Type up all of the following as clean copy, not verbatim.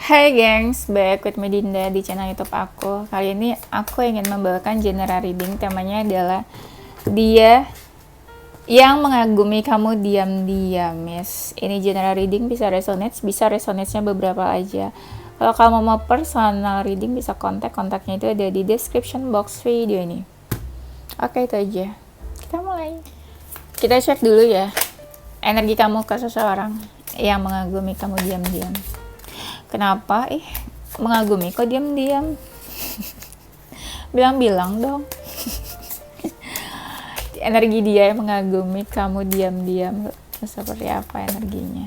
Hai gengs, back with me Dinda di channel YouTube aku. Kali ini aku ingin membawakan general reading. Temanya adalah dia yang mengagumi kamu diam-diam, yes. Ini general reading, bisa resonate-nya beberapa aja. Kalau kamu mau personal reading, bisa kontaknya itu ada di description box video ini. Oke, itu aja. Kita mulai. Kita cek dulu ya energi kamu ke seseorang yang mengagumi kamu diam-diam. Kenapa? Mengagumi kok diam-diam? Bilang-bilang dong. Energi dia yang mengagumi kamu diam-diam, seperti apa energinya?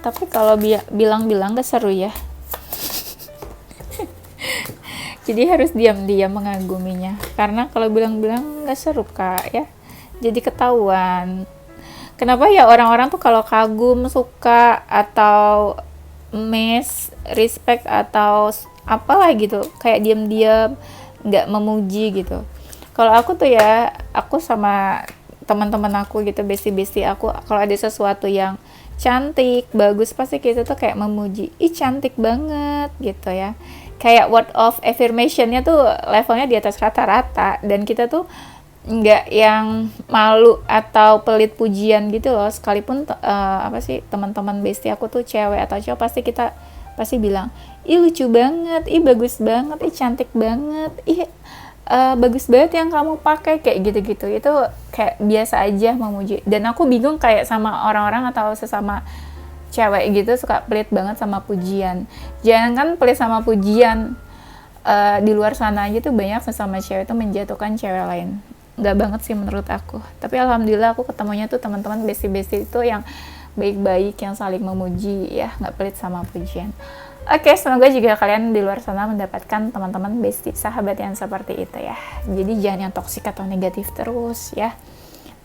Tapi kalau bilang-bilang gak seru ya. Jadi harus diam-diam mengaguminya. Karena kalau bilang-bilang gak seru kak ya. Jadi ketahuan. Kenapa ya orang-orang tuh kalau kagum, suka, atau respect, atau apalah gitu, kayak diam-diam, nggak memuji gitu. Kalau aku tuh ya, aku sama teman-teman aku gitu, bestie-bestie aku, kalau ada sesuatu yang cantik, bagus, pasti kita tuh kayak memuji. Ih cantik banget gitu ya. Kayak word of affirmation-nya tuh levelnya di atas rata-rata, dan kita tuh nggak yang malu atau pelit pujian gitu loh, sekalipun teman-teman bestie aku tuh cewek atau cowok, pasti bilang ih lucu banget, ih bagus banget, ih cantik banget, ih bagus banget yang kamu pakai, kayak gitu-gitu. Itu kayak biasa aja memuji, dan aku bingung kayak sama orang-orang atau sesama cewek gitu suka pelit banget sama pujian. Jangan kan pelit sama pujian, di luar sana aja tuh banyak sesama cewek tuh menjatuhkan cewek lain. Nggak banget sih menurut aku. Tapi alhamdulillah aku ketemunya tuh teman-teman bestie-bestie itu yang baik-baik, yang saling memuji ya, nggak pelit sama pujian. Oke, semoga juga kalian di luar sana mendapatkan teman-teman bestie, sahabat yang seperti itu ya. Jadi jangan yang toksik atau negatif terus ya.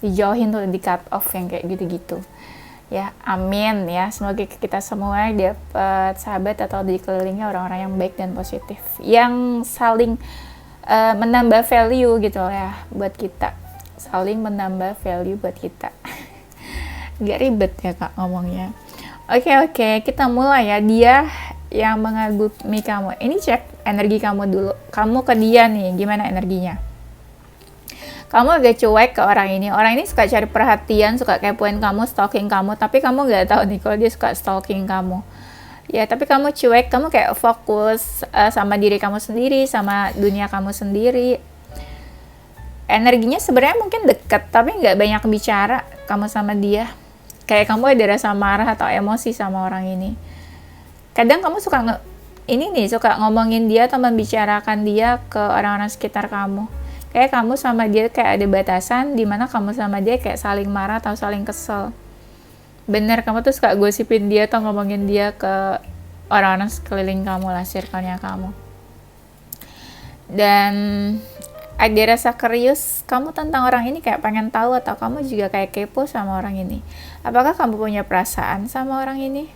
Dijauhin tuh, di cut off yang kayak gitu-gitu. Ya, amin ya. Semoga kita semua dapat sahabat atau dikelilingi orang-orang yang baik dan positif, yang saling menambah value gitu ya buat kita, saling menambah value buat kita. Gak ribet ya kak ngomongnya. Oke, kita mulai ya. Dia yang mengagumi kamu, ini cek energi kamu dulu, kamu ke dia nih gimana energinya. Kamu agak cuek ke orang ini suka cari perhatian, suka kepoin kamu, stalking kamu, tapi kamu gak tahu nih kalau dia suka stalking kamu ya. Tapi kamu cuek, kamu kayak fokus sama diri kamu sendiri, sama dunia kamu sendiri. Energinya sebenarnya mungkin deket, tapi nggak banyak bicara kamu sama dia. Kayak kamu ada rasa marah atau emosi sama orang ini. Kadang kamu suka suka ngomongin dia atau membicarakan dia ke orang-orang sekitar kamu. Kayak kamu sama dia kayak ada batasan, dimana kamu sama dia kayak saling marah atau saling kesel. Bener, kamu tuh suka gosipin dia atau ngomongin dia ke orang-orang sekeliling kamu lah, circle-nya kamu. Dan ada rasa curious kamu tentang orang ini, kayak pengen tahu, atau kamu juga kayak kepo sama orang ini. Apakah kamu punya perasaan sama orang ini?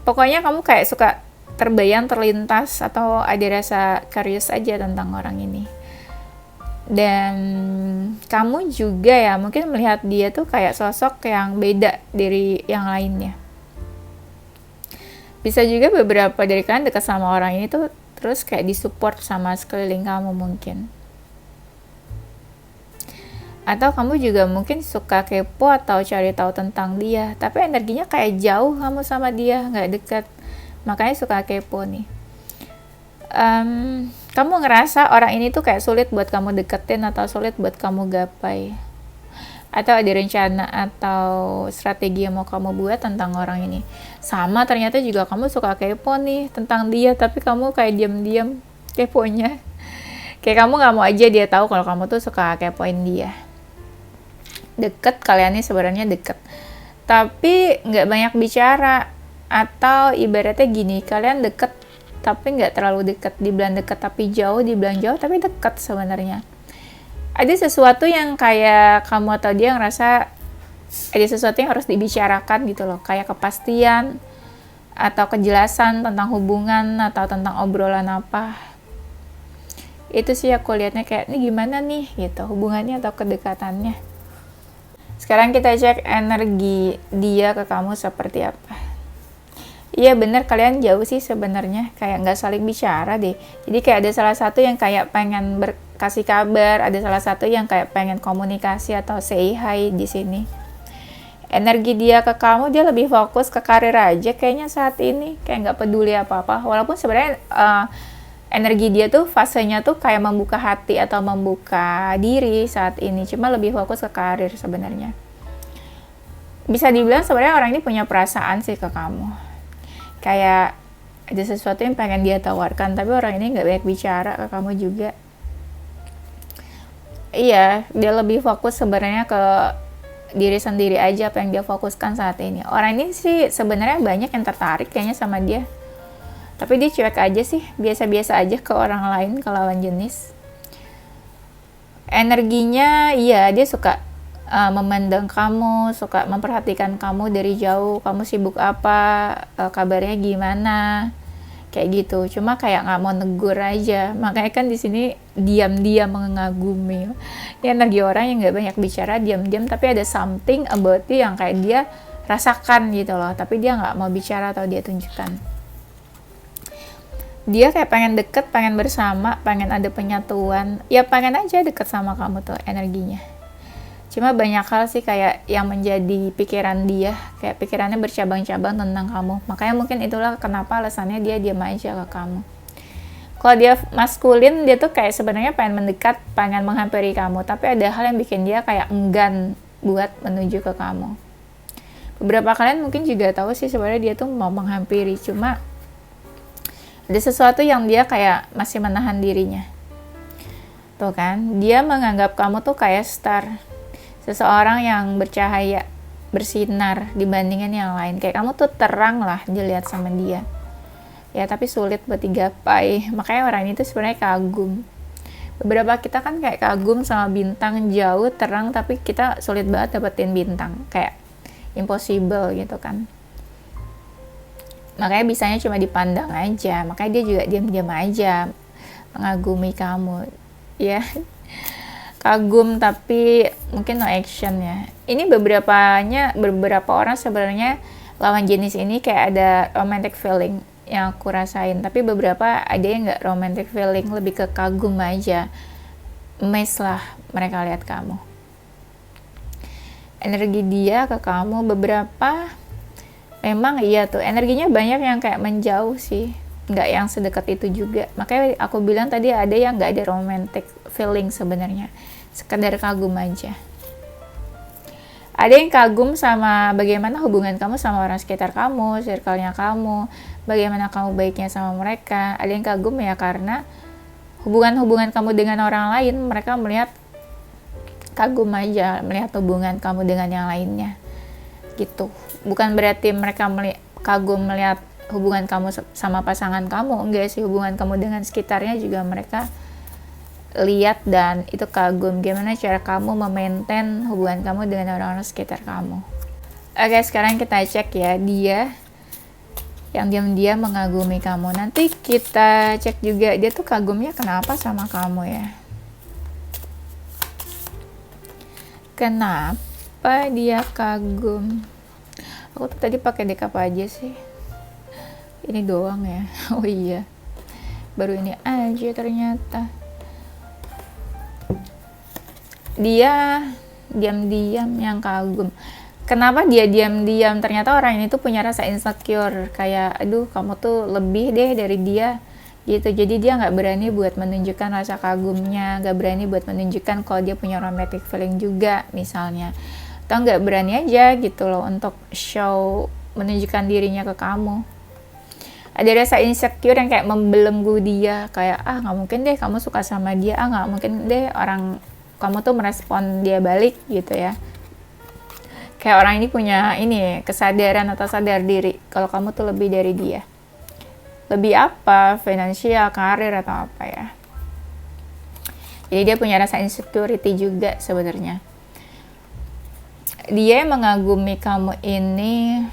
Pokoknya kamu kayak suka terlintas, atau ada rasa curious aja tentang orang ini. Dan kamu juga ya mungkin melihat dia tuh kayak sosok yang beda dari yang lainnya. Bisa juga beberapa dari kalian dekat sama orang ini tuh terus kayak disupport sama sekeliling kamu mungkin. Atau kamu juga mungkin suka kepo atau cari tahu tentang dia, tapi energinya kayak jauh kamu sama dia, nggak dekat, makanya suka kepo nih. Kamu ngerasa orang ini tuh kayak sulit buat kamu deketin atau sulit buat kamu gapai, atau ada rencana atau strategi yang mau kamu buat tentang orang ini. Sama ternyata juga kamu suka kepo nih tentang dia, tapi kamu kayak diam-diam keponya. Kayak kamu gak mau aja dia tahu kalau kamu tuh suka kepoin dia. Deket, kalian nih sebenarnya deket, tapi gak banyak bicara. Atau ibaratnya gini, kalian deket tapi nggak terlalu dekat, dibilang dekat tapi jauh, dibilang jauh tapi dekat sebenarnya. Ada sesuatu yang kayak kamu atau dia ngerasa ada sesuatu yang harus dibicarakan gitu loh, kayak kepastian atau kejelasan tentang hubungan atau tentang obrolan apa. Itu sih aku lihatnya kayak ini gimana nih gitu hubungannya atau kedekatannya. Sekarang kita cek energi dia ke kamu seperti apa. Iya bener, kalian jauh sih sebenarnya, kayak nggak saling bicara deh. Jadi kayak ada salah satu yang kayak pengen kasih kabar, ada salah satu yang kayak pengen komunikasi atau say hi di sini. Energi dia ke kamu, dia lebih fokus ke karir aja kayaknya saat ini, kayak nggak peduli apa-apa. Walaupun sebenarnya energi dia tuh fasenya tuh kayak membuka hati atau membuka diri saat ini, cuma lebih fokus ke karir sebenarnya. Bisa dibilang sebenarnya orang ini punya perasaan sih ke kamu. Kayak ada sesuatu yang pengen dia tawarkan, tapi orang ini nggak banyak bicara ke kamu juga. Iya, dia lebih fokus sebenarnya ke diri sendiri aja, apa yang dia fokuskan saat ini. Orang ini sih sebenarnya banyak yang tertarik kayaknya sama dia, tapi dia cuek aja sih, biasa-biasa aja ke orang lain, ke lawan jenis. Energinya, iya dia suka memandang kamu, suka memperhatikan kamu dari jauh, kamu sibuk apa, kabarnya gimana, kayak gitu. Cuma kayak nggak mau negur aja, makanya kan di sini diam-diam mengagumi. Ini energi orang yang nggak banyak bicara, diam-diam, tapi ada something about it yang kayak dia rasakan gitu loh, tapi dia nggak mau bicara atau dia tunjukkan. Dia kayak pengen deket, pengen bersama, pengen ada penyatuan, ya pengen aja deket sama kamu tuh energinya. Cuma banyak hal sih kayak yang menjadi pikiran dia, kayak pikirannya bercabang-cabang tentang kamu. Makanya mungkin itulah kenapa alasannya dia diam aja ke kamu. Kalau dia maskulin, dia tuh kayak sebenarnya pengen mendekat, pengen menghampiri kamu, tapi ada hal yang bikin dia kayak enggan buat menuju ke kamu. Beberapa kalian mungkin juga tahu sih sebenarnya dia tuh mau menghampiri, cuma ada sesuatu yang dia kayak masih menahan dirinya. Tuh kan, dia menganggap kamu tuh kayak star. Seseorang yang bercahaya, bersinar dibandingin yang lain. Kayak kamu tuh terang lah dilihat sama dia. Ya tapi sulit buat digapai. Makanya orang ini tuh sebenarnya kagum. Beberapa kita kan kayak kagum sama bintang jauh, terang, tapi kita sulit banget dapetin bintang. Kayak impossible gitu kan. Makanya bisanya cuma dipandang aja. Makanya dia juga diam-diam aja mengagumi kamu. Ya, kagum tapi mungkin no action ya. Ini beberapa orang sebenarnya lawan jenis ini kayak ada romantic feeling yang aku rasain, tapi beberapa ada yang nggak romantic feeling, lebih ke kagum aja, amazed lah mereka lihat kamu. Energi dia ke kamu beberapa memang iya tuh energinya banyak yang kayak menjauh sih, nggak yang sedekat itu juga. Makanya aku bilang tadi ada yang nggak ada romantic feeling sebenarnya, sekedar kagum aja. Ada yang kagum sama bagaimana hubungan kamu sama orang sekitar kamu, circle-nya kamu, bagaimana kamu baiknya sama mereka. Ada yang kagum ya karena hubungan-hubungan kamu dengan orang lain, mereka melihat kagum aja, melihat hubungan kamu dengan yang lainnya gitu. Bukan berarti mereka kagum melihat hubungan kamu sama pasangan kamu, enggak sih, hubungan kamu dengan sekitarnya juga mereka lihat dan itu kagum gimana cara kamu memaintain hubungan kamu dengan orang-orang sekitar kamu. Oke, sekarang kita cek ya dia yang diam-diam mengagumi kamu. Nanti kita cek juga dia tuh kagumnya kenapa sama kamu ya. Kenapa dia kagum? Aku tuh tadi pakai dekap aja sih. Ini doang ya. Oh iya. Baru ini aja ternyata. Dia diam-diam yang kagum. Kenapa dia diam-diam? Ternyata orang ini tuh punya rasa insecure. Kayak, aduh kamu tuh lebih deh dari dia. Gitu. Jadi dia gak berani buat menunjukkan rasa kagumnya. Gak berani buat menunjukkan kalau dia punya romantic feeling juga misalnya. Atau gak berani aja gitu loh untuk show, menunjukkan dirinya ke kamu. Ada rasa insecure yang kayak membelenggu dia. Kayak, gak mungkin deh kamu suka sama dia. Gak mungkin deh kamu tuh merespon dia balik gitu ya. Kayak orang ini punya kesadaran atau sadar diri kalau kamu tuh lebih dari dia. Lebih apa? Finansial, karir atau apa ya. Jadi dia punya rasa insecurity juga sebenarnya. Dia mengagumi kamu ini.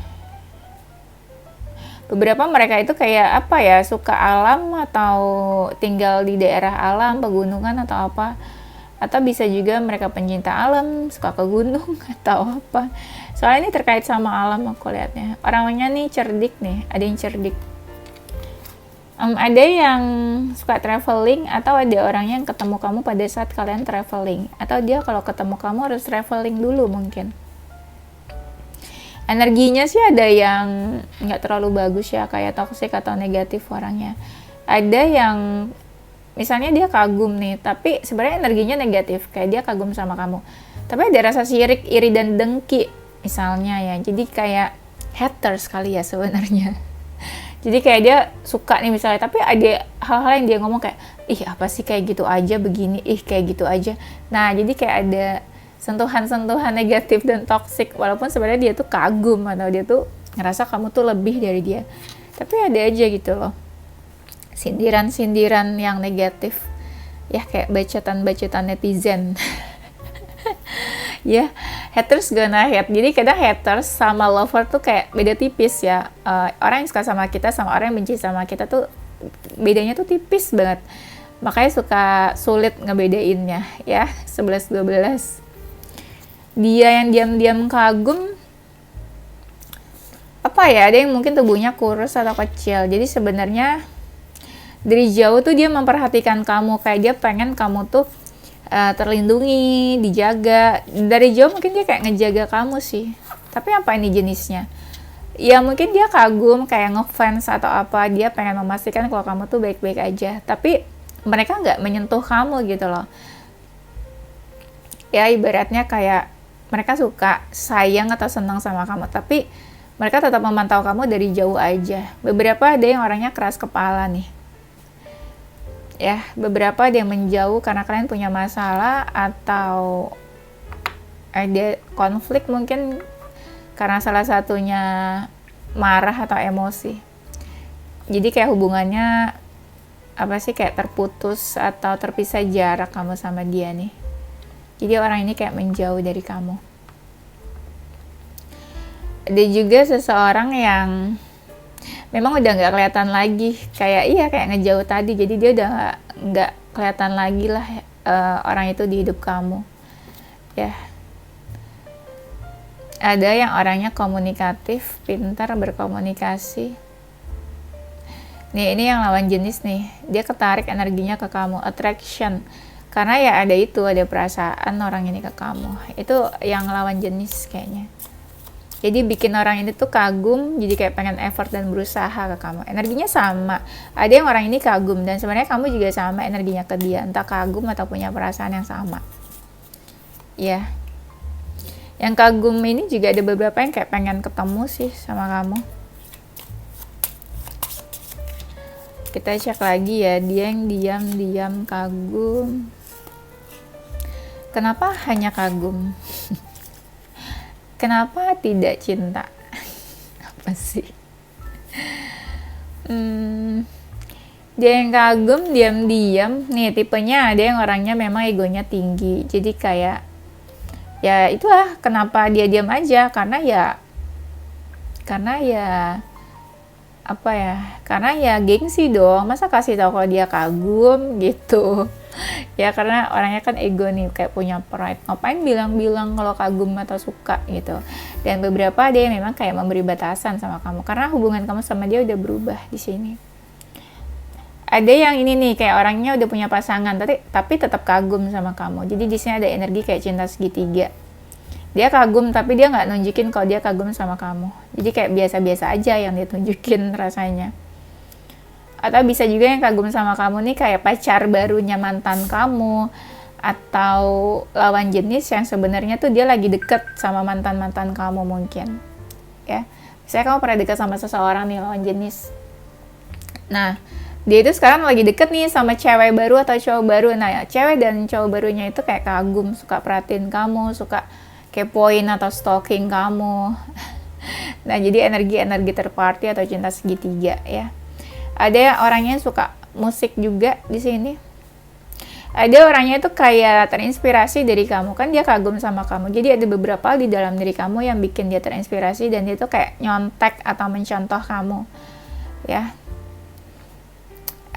Beberapa mereka itu kayak apa ya, suka alam atau tinggal di daerah alam, pegunungan atau apa. Atau bisa juga mereka pencinta alam, suka ke gunung atau apa. Soalnya ini terkait sama alam aku lihatnya. Orangnya nih cerdik nih, ada yang cerdik. Ada yang suka traveling, atau ada orang yang ketemu kamu pada saat kalian traveling, atau dia kalau ketemu kamu harus traveling dulu mungkin. Energinya sih ada yang nggak terlalu bagus ya, kayak toxic atau negatif orangnya. Ada yang misalnya dia kagum nih, tapi sebenarnya energinya negatif, kayak dia kagum sama kamu, tapi ada rasa sirik, iri dan dengki misalnya ya. Jadi kayak haters kali ya sebenarnya. Jadi kayak dia suka nih misalnya, tapi ada hal-hal yang dia ngomong kayak, ih apa sih kayak gitu aja begini, ih kayak gitu aja. Nah jadi kayak ada sentuhan-sentuhan negatif dan toksik, walaupun sebenarnya dia tuh kagum atau dia tuh ngerasa kamu tuh lebih dari dia. Tapi ada aja gitu loh, sindiran-sindiran yang negatif. Ya kayak bacotan-bacotan netizen. Ya, haters gonna hate. Jadi kadang haters sama lover tuh kayak beda tipis ya. Orang yang suka sama kita sama orang yang benci sama kita tuh bedanya tuh tipis banget. Makanya suka sulit ngebedainnya ya, 11-12. Dia yang diam-diam kagum, apa ya, ada yang mungkin tubuhnya kurus atau kecil. Jadi sebenarnya dari jauh tuh dia memperhatikan kamu, kayak dia pengen kamu tuh terlindungi, dijaga. Dari jauh mungkin dia kayak ngejaga kamu sih. Tapi apa ini jenisnya? Ya mungkin dia kagum, kayak ngefans atau apa. Dia pengen memastikan kalau kamu tuh baik-baik aja. Tapi mereka nggak menyentuh kamu gitu loh. Ya ibaratnya kayak mereka suka, sayang atau senang sama kamu. Tapi mereka tetap memantau kamu dari jauh aja. Beberapa ada yang orangnya keras kepala nih. Ya, beberapa ada yang menjauh karena kalian punya masalah atau ada konflik mungkin karena salah satunya marah atau emosi. Jadi kayak hubungannya apa sih, kayak terputus atau terpisah jarak kamu sama dia nih. Jadi orang ini kayak menjauh dari kamu. Ada juga seseorang yang memang udah nggak kelihatan lagi, kayak ngejauh tadi. Jadi dia udah nggak kelihatan lagi lah orang itu di hidup kamu ya. Ada yang orangnya komunikatif, pintar berkomunikasi nih. Ini yang lawan jenis nih, dia ketarik energinya ke kamu, attraction, karena ya ada perasaan orang ini ke kamu. Itu yang lawan jenis kayaknya. Jadi bikin orang ini tuh kagum, jadi kayak pengen effort dan berusaha ke kamu. Energinya sama. Ada yang orang ini kagum dan sebenarnya kamu juga sama energinya ke dia, entah kagum atau punya perasaan yang sama. Ya. Yang kagum ini juga ada beberapa yang kayak pengen ketemu sih sama kamu. Kita cek lagi ya, dia yang diam-diam kagum. Kenapa hanya kagum? Kenapa tidak cinta? Apa sih? Dia yang kagum, diam-diam. Nih tipenya ada yang orangnya memang egonya tinggi. Jadi kayak, ya itulah kenapa dia diam aja. Karena ya apa ya? Karena ya gengsi dong. Masa kasih tahu kalau dia kagum gitu. Ya karena orangnya kan ego nih, kayak punya pride. Ngapain bilang-bilang kalau kagum atau suka gitu. Dan beberapa ada yang memang kayak memberi batasan sama kamu karena hubungan kamu sama dia udah berubah di sini. Ada yang ini nih, kayak orangnya udah punya pasangan tapi tetap kagum sama kamu. Jadi di sini ada energi kayak cinta segitiga. Dia kagum tapi dia nggak nunjukin kalau dia kagum sama kamu. Jadi kayak biasa-biasa aja yang dia tunjukin rasanya. Atau bisa juga yang kagum sama kamu nih kayak pacar barunya mantan kamu, atau lawan jenis yang sebenarnya tuh dia lagi deket sama mantan-mantan kamu mungkin ya. Misalnya kamu pernah deket sama seseorang nih, lawan jenis. Nah dia itu sekarang lagi deket nih sama cewek baru atau cowok baru. Nah ya, cewek dan cowok barunya itu kayak kagum, suka perhatiin kamu, suka kepoin atau stalking kamu. Nah jadi energi-energi third party atau cinta segitiga ya. Ada orangnya suka musik juga di sini. Ada orangnya itu kayak terinspirasi dari kamu, kan dia kagum sama kamu. Jadi ada beberapa hal di dalam diri kamu yang bikin dia terinspirasi dan dia tuh kayak nyontek atau mencontoh kamu. Ya.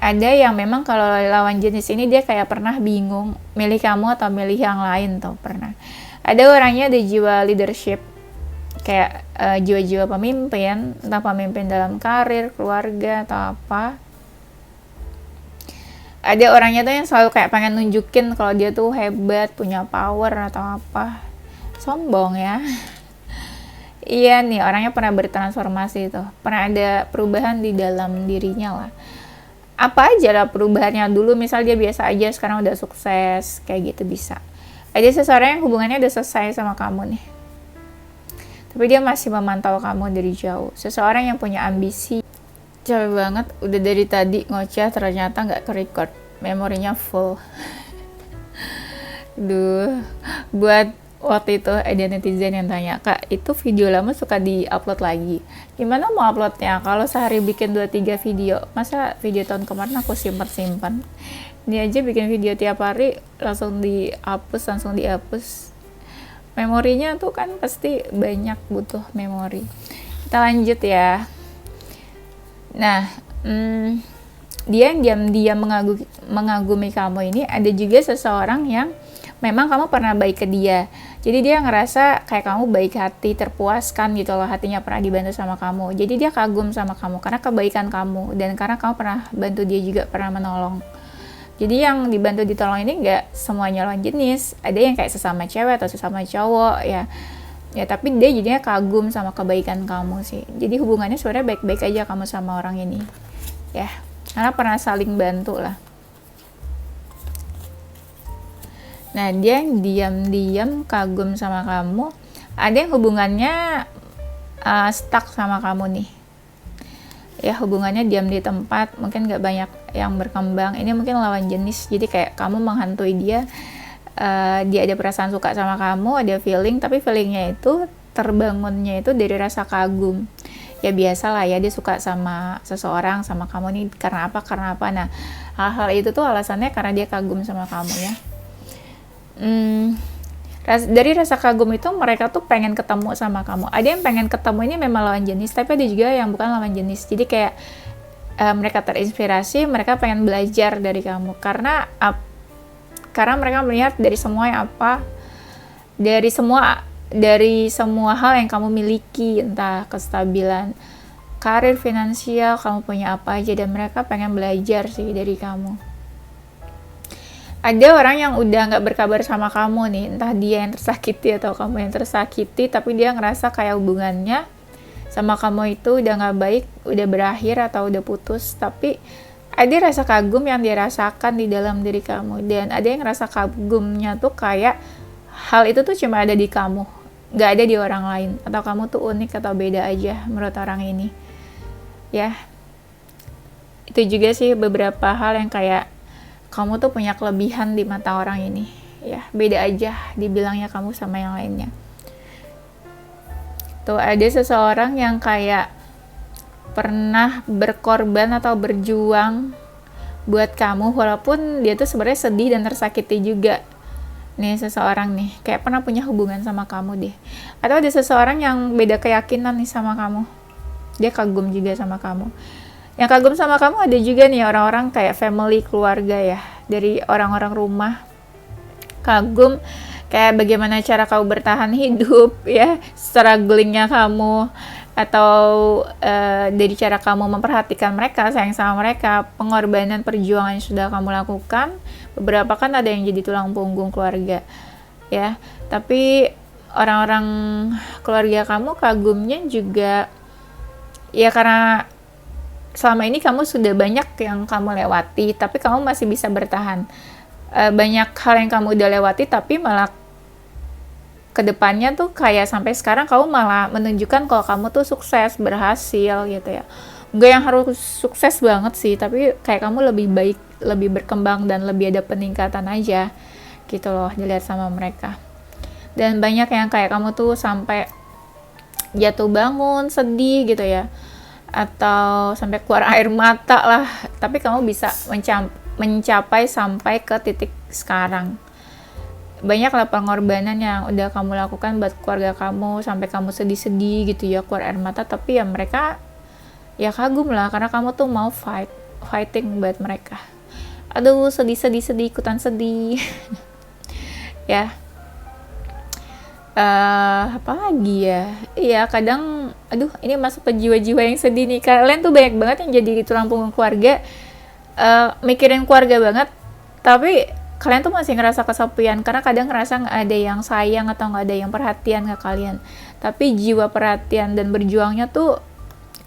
Ada yang memang kalau lawan jenis ini dia kayak pernah bingung milih kamu atau milih yang lain tuh pernah. Ada orangnya ada jiwa leadership, kayak jiwa-jiwa pemimpin, entah pemimpin dalam karir, keluarga atau apa. Ada orangnya tuh yang selalu kayak pengen nunjukin kalau dia tuh hebat, punya power atau apa. Sombong ya. Iya nih, orangnya pernah bertransformasi tuh. Pernah ada perubahan di dalam dirinya lah. Apa aja lah perubahannya, dulu misal dia biasa aja sekarang udah sukses, kayak gitu bisa. Ada seseorang yang hubungannya udah selesai sama kamu nih, tapi dia masih memantau kamu dari jauh. Seseorang yang punya ambisi. Capek banget, udah dari tadi ngoceh ternyata nggak ke-record, memorinya full. Duh, buat waktu itu ada netizen yang tanya, Kak, itu video lama suka di-upload lagi. Gimana mau uploadnya? Kalau sehari bikin 2-3 video, masa video tahun kemarin aku simpan-simpan? Ini aja bikin video tiap hari, langsung dihapus. Memorinya tuh kan pasti banyak, butuh memori. Kita lanjut ya. Nah, dia yang diam-diam mengagumi kamu ini, ada juga seseorang yang memang kamu pernah baik ke dia. Jadi dia ngerasa kayak kamu baik hati, terpuaskan gitu loh, hatinya pernah dibantu sama kamu. Jadi dia kagum sama kamu karena kebaikan kamu, dan karena kamu pernah bantu dia juga, pernah menolong. Jadi yang dibantu ditolong ini nggak semuanya lawan jenis. Ada yang kayak sesama cewek atau sesama cowok ya. Ya tapi dia jadinya kagum sama kebaikan kamu sih. Jadi hubungannya sebenarnya baik-baik aja kamu sama orang ini. Ya, karena pernah saling bantu lah. Nah, dia yang diam-diam kagum sama kamu. Ada yang hubungannya stuck sama kamu nih. Ya, hubungannya diam di tempat, mungkin gak banyak yang berkembang. Ini mungkin lawan jenis, jadi kayak kamu menghantui dia. Dia ada perasaan suka sama kamu, ada feeling, tapi feelingnya itu terbangunnya itu dari rasa kagum. Ya biasalah ya, dia suka sama seseorang, sama kamu nih karena apa. Nah, hal-hal itu tuh alasannya karena dia kagum sama kamu ya. Dari rasa kagum itu mereka tuh pengen ketemu sama kamu. Ada yang pengen ketemu ini memang lawan jenis, tapi ada juga yang bukan lawan jenis. Jadi kayak mereka terinspirasi, mereka pengen belajar dari kamu karena mereka melihat dari semua yang dari semua hal yang kamu miliki, entah kestabilan karir, finansial, kamu punya apa aja, dan mereka pengen belajar sih dari kamu. Ada orang yang udah nggak berkabar sama kamu nih, entah dia yang tersakiti atau kamu yang tersakiti, tapi dia ngerasa kayak hubungannya sama kamu itu udah nggak baik, udah berakhir atau udah putus, tapi ada rasa kagum yang dia rasakan di dalam diri kamu. Dan ada yang ngerasa kagumnya tuh kayak hal itu tuh cuma ada di kamu, nggak ada di orang lain, atau kamu tuh unik atau beda aja menurut orang ini ya. Itu juga sih beberapa hal yang kayak kamu tuh punya kelebihan di mata orang ini ya, beda aja dibilangnya kamu sama yang lainnya. Tuh ada seseorang yang kayak pernah berkorban atau berjuang buat kamu, walaupun dia tuh sebenarnya sedih dan tersakiti juga. Nih seseorang nih kayak pernah punya hubungan sama kamu deh. Atau ada seseorang yang beda keyakinan nih sama kamu, dia kagum juga sama kamu. Yang kagum sama kamu ada juga nih orang-orang kayak family, keluarga ya, dari orang-orang rumah. Kagum kayak bagaimana cara kamu bertahan hidup ya, strugglingnya kamu, atau dari cara kamu memperhatikan mereka, sayang sama mereka, pengorbanan, perjuangan yang sudah kamu lakukan. Beberapa kan ada yang jadi tulang punggung keluarga ya, tapi orang-orang keluarga kamu kagumnya juga ya karena selama ini kamu sudah banyak yang kamu lewati, tapi kamu masih bisa bertahan. Banyak hal yang kamu udah lewati, tapi malah kedepannya tuh kayak sampai sekarang kamu malah menunjukkan kalau kamu tuh sukses, berhasil gitu ya. Nggak yang harus sukses banget sih, tapi kayak kamu lebih baik, lebih berkembang, dan lebih ada peningkatan aja gitu loh dilihat sama mereka. Dan banyak yang kayak kamu tuh sampai jatuh bangun, sedih gitu ya, atau sampai keluar air mata lah, tapi kamu bisa mencapai sampai ke titik sekarang. Banyak lah pengorbanan yang udah kamu lakukan buat keluarga kamu, sampai kamu sedih-sedih gitu ya, keluar air mata, tapi ya mereka ya kagum lah karena kamu tuh mau fight fighting buat mereka. Aduh, sedih ikutan sedih. Ya, apa lagi ya? Iya, kadang aduh ini masuk ke jiwa-jiwa yang sedih nih. Kalian tuh banyak banget yang jadi tulang punggung keluarga, mikirin keluarga banget, tapi kalian tuh masih ngerasa kesepian karena kadang ngerasa nggak ada yang sayang atau nggak ada yang perhatian ke kalian. Tapi jiwa perhatian dan berjuangnya tuh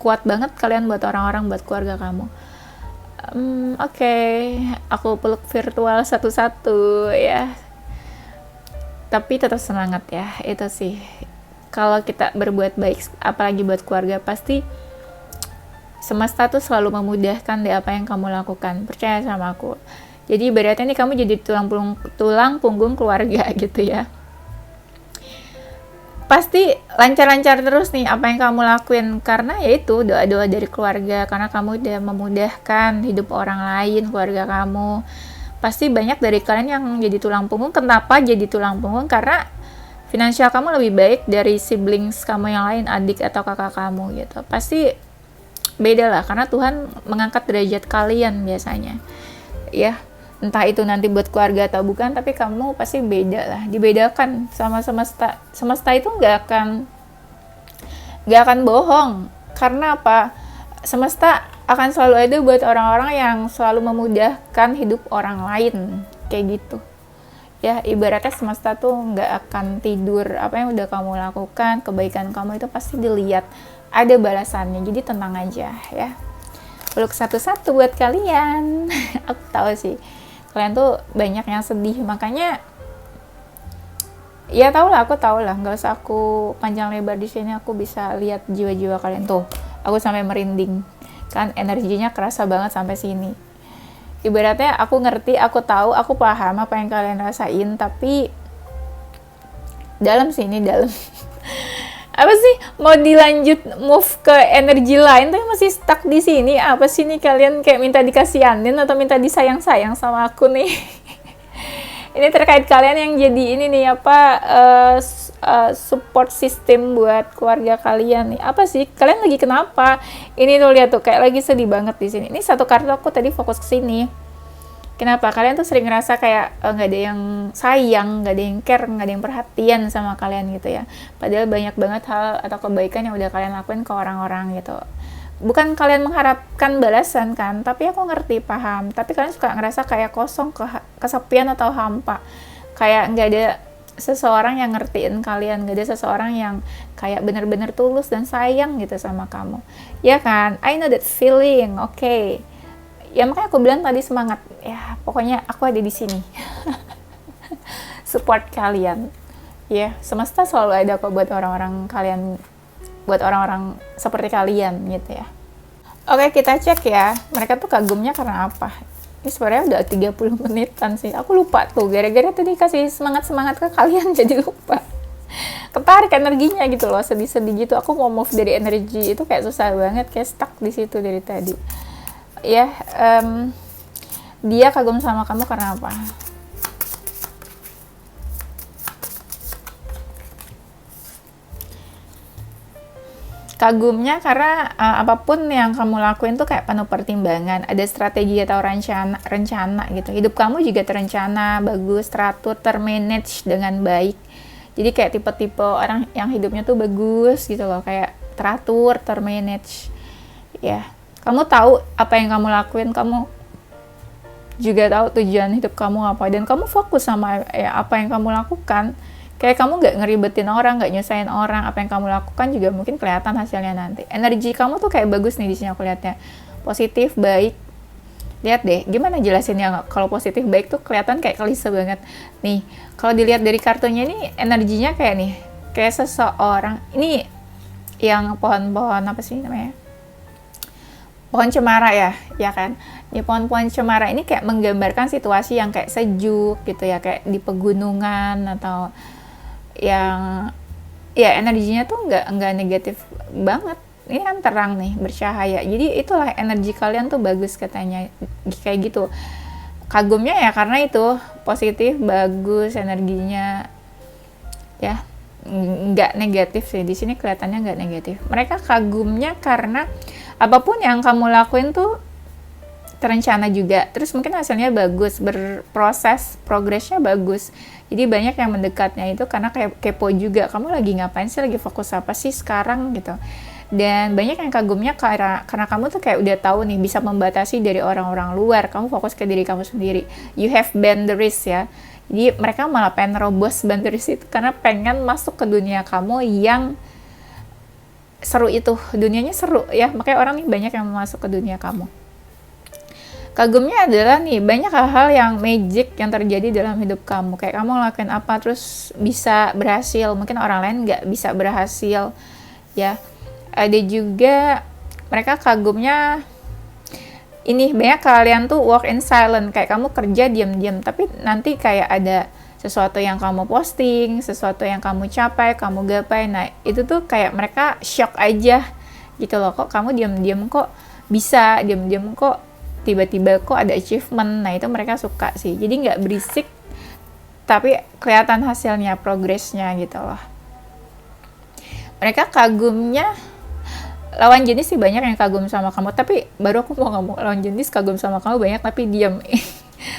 kuat banget kalian buat orang-orang, buat keluarga kamu. Oke, aku peluk virtual satu-satu ya. Tapi tetap semangat ya, itu sih. Kalau kita berbuat baik, apalagi buat keluarga, pasti semesta tuh selalu memudahkan deh apa yang kamu lakukan. Percaya sama aku. Jadi ibaratnya nih kamu jadi tulang punggung keluarga gitu ya. Pasti lancar-lancar terus nih apa yang kamu lakuin, karena yaitu doa-doa dari keluarga, karena kamu udah memudahkan hidup orang lain, keluarga kamu. Pasti banyak dari kalian yang jadi tulang punggung. Kenapa jadi tulang punggung? Karena finansial kamu lebih baik dari siblings kamu yang lain, adik atau kakak kamu gitu. Pasti beda lah, karena Tuhan mengangkat derajat kalian biasanya. Ya, entah itu nanti buat keluarga atau bukan, tapi kamu pasti beda lah. Dibedakan sama semesta. Semesta itu nggak akan bohong. Karena apa? Semesta akan selalu ada buat orang-orang yang selalu memudahkan hidup orang lain, kayak gitu ya. Ibaratnya semesta tuh nggak akan tidur. Apa yang udah kamu lakukan, kebaikan kamu itu pasti dilihat, ada balasannya. Jadi tenang aja ya. Peluk satu-satu buat kalian. Aku tahu sih kalian tuh banyak yang sedih, makanya ya aku tahu lah, nggak usah aku panjang lebar di sini. Aku bisa lihat jiwa-jiwa kalian tuh, aku sampai merinding kan, energinya kerasa banget sampai sini. Ibaratnya aku ngerti, aku tahu, aku paham apa yang kalian rasain, tapi dalam apa sih, mau dilanjut move ke energi lain tapi masih stuck di sini. Apa sih nih kalian, kayak minta dikasihanin atau minta disayang-sayang sama aku nih? Ini terkait kalian yang jadi ini nih support system buat keluarga kalian nih. Apa sih kalian lagi kenapa? Ini tuh lihat tuh kayak lagi sedih banget di sini. Ini satu kartu aku tadi fokus ke sini. Kenapa kalian tuh sering ngerasa kayak nggak ada yang sayang, nggak ada yang care, nggak ada yang perhatian sama kalian gitu ya. Padahal banyak banget hal atau kebaikan yang udah kalian lakuin ke orang-orang gitu. Bukan kalian mengharapkan balasan kan, tapi aku ngerti, paham. Tapi kalian suka ngerasa kayak kosong, kesepian atau hampa. Kayak nggak ada seseorang yang ngertiin kalian, nggak ada seseorang yang kayak bener-bener tulus dan sayang gitu sama kamu. Ya kan? I know that feeling, okay. Ya makanya aku bilang tadi semangat. Ya pokoknya aku ada di sini. Support kalian. Ya, semesta selalu ada kok buat orang-orang kalian, buat orang-orang seperti kalian gitu ya. Oke, kita cek ya. Mereka tuh kagumnya karena apa? Ini sebenarnya udah 30 menitan sih. Aku lupa tuh, gara-gara tadi kasih semangat-semangat ke kalian jadi lupa. Ketarik energinya gitu loh, sedih-sedih gitu. Aku mau move dari energi itu kayak susah banget, kayak stuck di situ dari tadi. Ya, dia kagum sama kamu karena apa? Kagumnya karena apapun yang kamu lakuin tuh kayak penuh pertimbangan, ada strategi atau rencana gitu. Hidup kamu juga terencana, bagus, teratur, termanage dengan baik. Jadi kayak tipe-tipe orang yang hidupnya tuh bagus gitu loh, kayak teratur, termanage. Ya, kamu tahu apa yang kamu lakuin, kamu juga tahu tujuan hidup kamu apa, dan kamu fokus sama apa yang kamu lakukan. Kayak kamu nggak ngeribetin orang, nggak nyusahin orang. Apa yang kamu lakukan juga mungkin kelihatan hasilnya nanti. Energi kamu tuh kayak bagus nih di sini aku lihatnya. Positif, baik. Lihat deh, gimana jelasinnya kalau positif baik tuh kelihatan kayak klise banget. Nih, kalau dilihat dari kartunya ini energinya kayak nih, kayak seseorang. Ini yang pohon-pohon apa sih namanya? Pohon cemara ya kan? Di pohon-pohon cemara ini kayak menggambarkan situasi yang kayak sejuk gitu ya, kayak di pegunungan atau yang ya energinya tuh nggak negatif banget. Ini kan terang nih, bercahaya. Jadi itulah energi kalian tuh bagus katanya, kayak gitu. Kagumnya ya karena itu positif, bagus energinya ya, nggak negatif sih di sini, kelihatannya nggak negatif. Mereka kagumnya karena apapun yang kamu lakuin tuh terencana juga, terus mungkin hasilnya bagus, berproses, progresnya bagus. Jadi banyak yang mendekatnya itu karena kayak kepo juga, kamu lagi ngapain sih, lagi fokus apa sih sekarang gitu. Dan banyak yang kagumnya karena kamu tuh kayak udah tahu nih, bisa membatasi dari orang-orang luar, kamu fokus ke diri kamu sendiri, you have boundaries ya. Jadi mereka malah pengen nerobos boundaries itu karena pengen masuk ke dunia kamu yang seru itu, dunianya seru ya, makanya orang nih banyak yang masuk ke dunia kamu. Kagumnya adalah nih, banyak hal-hal yang magic yang terjadi dalam hidup kamu, kayak kamu ngelakuin apa terus bisa berhasil, mungkin orang lain nggak bisa berhasil ya. Ada juga mereka kagumnya ini, banyak kalian tuh work in silent, kayak kamu kerja diam-diam tapi nanti kayak ada sesuatu yang kamu posting, sesuatu yang kamu capai, kamu gapai, nah itu tuh kayak mereka shock aja gitu loh, kok kamu diam-diam kok bisa, diam-diam kok tiba-tiba kok ada achievement. Nah itu mereka suka sih, jadi nggak berisik tapi kelihatan hasilnya, progresnya gitu loh. Mereka kagumnya lawan jenis sih, banyak yang kagum sama kamu, tapi baru aku mau ngomong lawan jenis kagum sama kamu banyak tapi diam.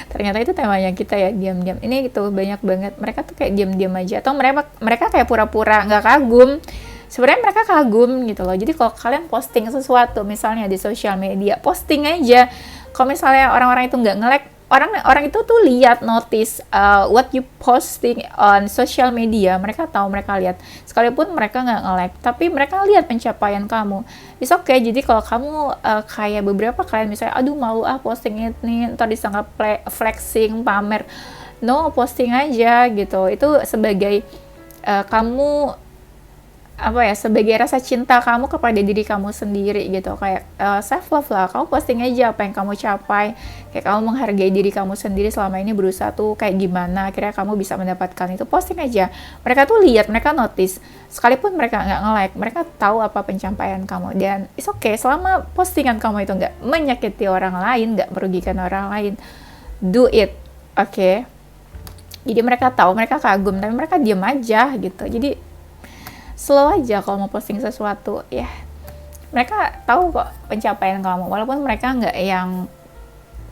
Ternyata itu temanya kita ya, diam-diam ini gitu, banyak banget mereka tuh kayak diam-diam aja, atau mereka kayak pura-pura nggak kagum, sebenarnya mereka kagum gitu loh. Jadi kalau kalian posting sesuatu misalnya di sosial media, posting aja, kalau misalnya orang-orang itu nggak nge-like, orang itu tuh lihat, notice what you posting on social media, mereka tahu, mereka lihat, sekalipun mereka nggak nge-like tapi mereka lihat pencapaian kamu. It's okay. Jadi kalau kamu kayak beberapa kalian misalnya, aduh malu posting ini, ntar disangka flexing, pamer, no, posting aja gitu. Itu sebagai kamu apa ya, sebagai rasa cinta kamu kepada diri kamu sendiri gitu, kayak self love lah. Kamu posting aja apa yang kamu capai, kayak kamu menghargai diri kamu sendiri selama ini berusaha tuh kayak gimana, akhirnya kamu bisa mendapatkan itu, posting aja. Mereka tuh lihat, mereka notice, sekalipun mereka nggak nge-like, mereka tahu apa pencapaian kamu. Dan it's okay selama postingan kamu itu nggak menyakiti orang lain, nggak merugikan orang lain, do it, okay? Jadi mereka tahu, mereka kagum, tapi mereka diam aja gitu. Jadi slow aja kalau mau posting sesuatu ya, mereka tahu kok pencapaian kamu, walaupun mereka nggak yang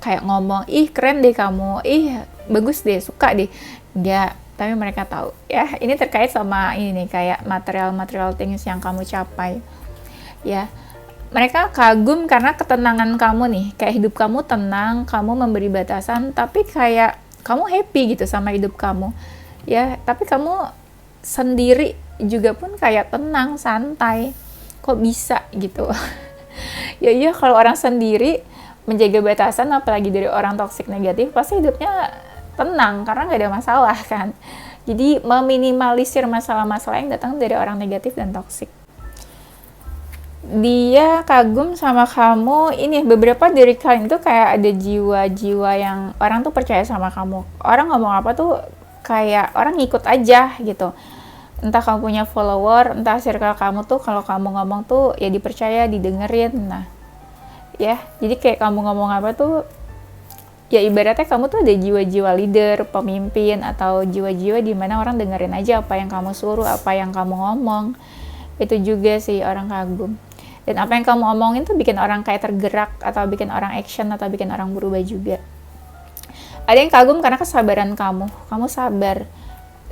kayak ngomong ih keren deh kamu, ih bagus deh, suka deh, nggak, tapi mereka tahu ya. Ini terkait sama ini nih, kayak material things yang kamu capai ya. Mereka kagum karena ketenangan kamu nih, kayak hidup kamu tenang, kamu memberi batasan tapi kayak kamu happy gitu sama hidup kamu ya. Tapi kamu sendiri juga pun kayak tenang, santai, kok bisa gitu. Ya iya, kalau orang sendiri menjaga batasan, apalagi dari orang toksik negatif, pasti hidupnya tenang karena nggak ada masalah kan. Jadi meminimalisir masalah-masalah yang datang dari orang negatif dan toksik. Dia kagum sama kamu ini, beberapa dari kalian itu kayak ada jiwa-jiwa yang orang tuh percaya sama kamu. Orang ngomong apa tuh kayak orang ngikut aja gitu. Entah kamu punya follower, entah circle kamu tuh kalau kamu ngomong tuh ya dipercaya, didengerin. Nah ya, jadi kayak kamu ngomong apa tuh ya ibaratnya kamu tuh ada jiwa-jiwa leader, pemimpin, atau jiwa-jiwa di mana orang dengerin aja apa yang kamu suruh, apa yang kamu ngomong. Itu juga sih orang kagum. Dan apa yang kamu omongin tuh bikin orang kayak tergerak, atau bikin orang action, atau bikin orang berubah juga. Ada yang kagum karena kesabaran kamu sabar.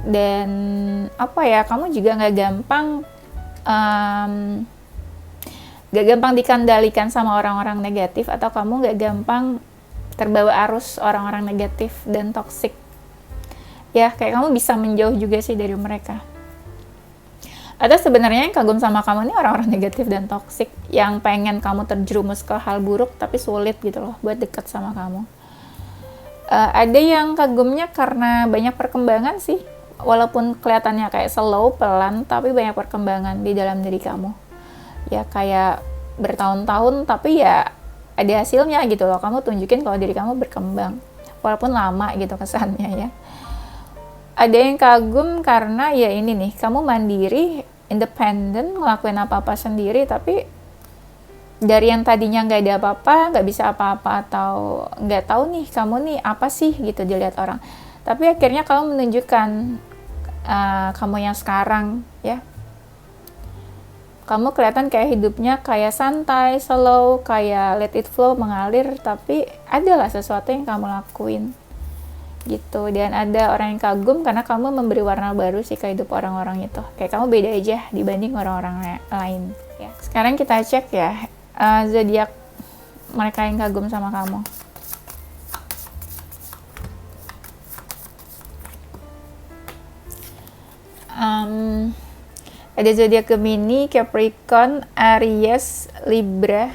Dan apa ya, kamu juga nggak gampang dikendalikan sama orang-orang negatif, atau kamu nggak gampang terbawa arus orang-orang negatif dan toksik ya, kayak kamu bisa menjauh juga sih dari mereka. Atau sebenarnya yang kagum sama kamu ini orang-orang negatif dan toksik yang pengen kamu terjerumus ke hal buruk tapi sulit gitu loh buat dekat sama kamu. Ada yang kagumnya karena banyak perkembangan sih, walaupun kelihatannya kayak slow, pelan, tapi banyak perkembangan di dalam diri kamu. Ya kayak bertahun-tahun, tapi ya ada hasilnya gitu loh. Kamu tunjukin kalau diri kamu berkembang, walaupun lama gitu kesannya ya. Ada yang kagum karena ya ini nih, kamu mandiri, independen, ngelakuin apa-apa sendiri, tapi dari yang tadinya nggak ada apa-apa, nggak bisa apa-apa, atau nggak tahu nih kamu nih apa sih gitu dilihat orang. Tapi akhirnya kamu menunjukkan kamu yang sekarang ya. kamu kelihatan kayak hidupnya kayak santai, slow, kayak let it flow, mengalir, tapi adalah sesuatu yang kamu lakuin gitu. Dan ada orang yang kagum karena kamu memberi warna baru sih ke hidup orang-orang itu. Kayak kamu beda aja dibanding orang-orang lain ya. Sekarang kita cek ya zodiak mereka yang kagum sama kamu. Ada zodiak Gemini, Capricorn, Aries, Libra,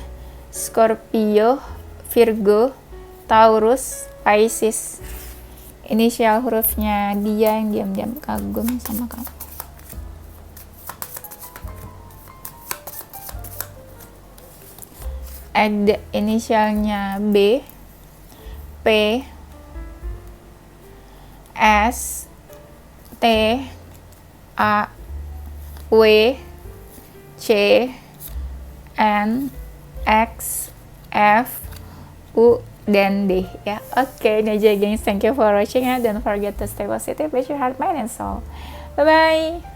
Scorpio, Virgo, Taurus, Pisces. Inisial hurufnya dia yang diam-diam kagum sama kamu. Ada inisialnya B, P, S, T, A, W, C, N, X, F, U, dan D ya. Oke, ini aja gengs. Thank you for watching ya. Don't forget to stay positive with your heart, mind, and soul. Bye-bye.